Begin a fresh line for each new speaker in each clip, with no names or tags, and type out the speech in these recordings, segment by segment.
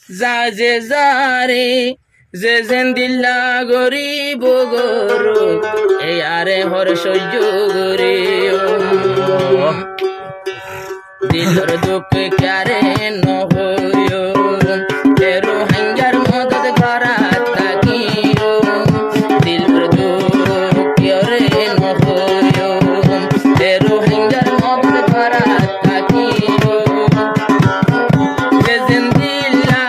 যা যে যারে যে জেন্দিল্লা গরিব গরু এই আরে হর সহ্য গরি দিলর দুঃখ কারে নহয়ো তেরো হাঙ্গার মদত করা থাকিও দিলর দুঃখ রে নহয়ো তেরো হাঙ্গার মদত করা থাকিও যে জিন্দিল্লা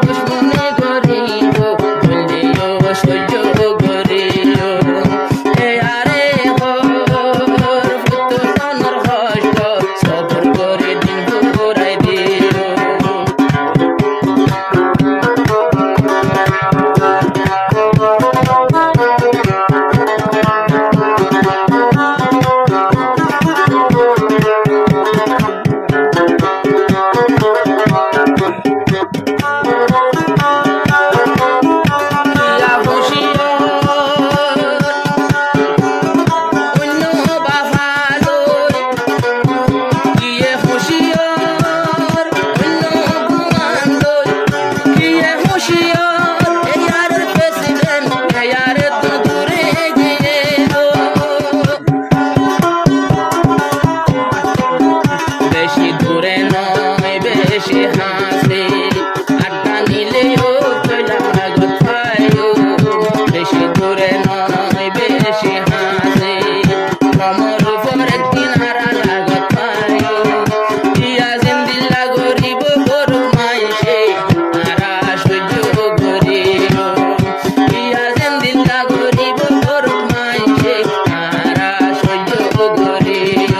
দুশ্মনী গরিব বলিও সহ্য গরিও এ আরে হর ফুতনর হষ্ট সবর করে দিন ঘুরাই দিও ইয়া হুশিয়ার অন্য বাফালো ইয়ে হুশিয়ার অন্য গুমান্দো ইয়ে হুশিয়ার এয়ার প্রেসিডেন্ট এয়ার তো দূরে গেলো বেশি দূরে নয় বেশি হাসে আড্ডা নিলেও চলা গথায়ও বেশি দূরে নয় বেশি হাসে কমর উপরে কিনারা লাগতায়ও ইয়া জিন্দিল্লা গরিব গরু মাইসে আরা সহ্য গরিব ইয়া জিন্দিল্লা গরিব গরু মাইসে আরা সহ্য গরিব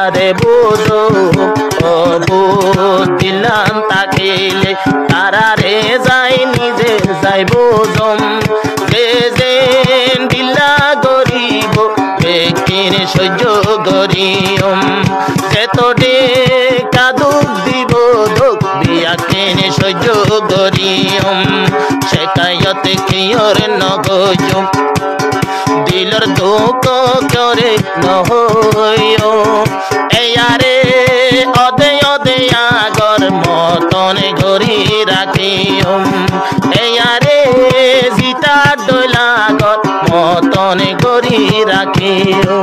তারে বুঝো ও বুঝিলাম তাকিলে তারারে যাই নিজে যাই বুঝম যে যে দিলা গরিব বেকির সহ্য গরিয়ম সে তো ডেকা দুঃখ দিব দুঃখ বিয়াকিন সহ্য গরিয়ম শেখায়তে কিয়র নগজম দিলর দুঃখ করে নহইও এয়ারে অদে অদে আগর মতন ঘড়ি রাখিও এয়ারে জিতা ডলাগর মতন ঘড়ি রাখিও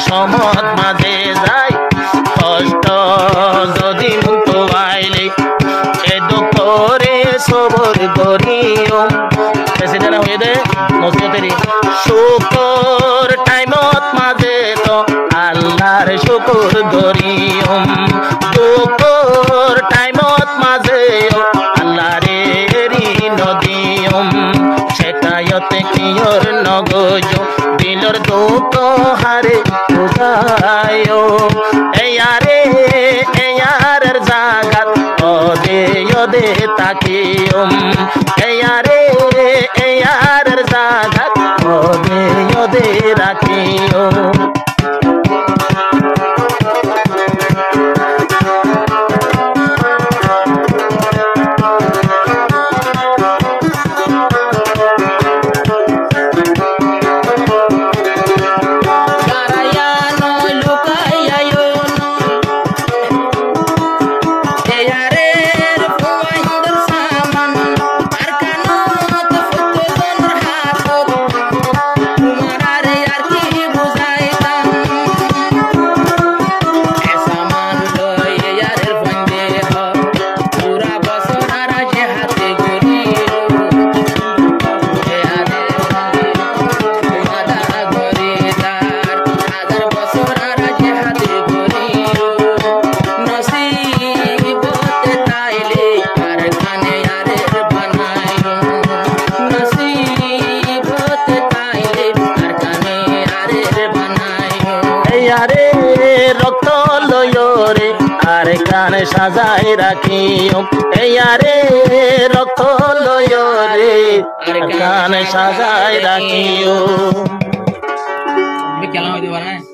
সমত মাঝে যাই কষ্ট যদি মুক্ত আইলে এ দুঃখরে সবর করিও প্রেসিডেন্ট হয়ে দে নসিহতেরি শুকর টাইমত মাঝে তো আল্লাহর শুকর করিও দুঃখর টাইমত মাঝে আল্লাহরে ঋণ দিও শেখায়তে কিয়র নগজ দিলর দুঃখ হারে বুঝায়ো এয়ারের জাগাত অদে অদে তাকিও এয়ারের জাগাত অদে অদে রাখিও
Yare,
রক্ত লয় রে আর কানে সাজাই রাখিও আরে রক্ত লয় রে আর কানে সাজাই রাখিও।
কেলাম হইতে পারে না।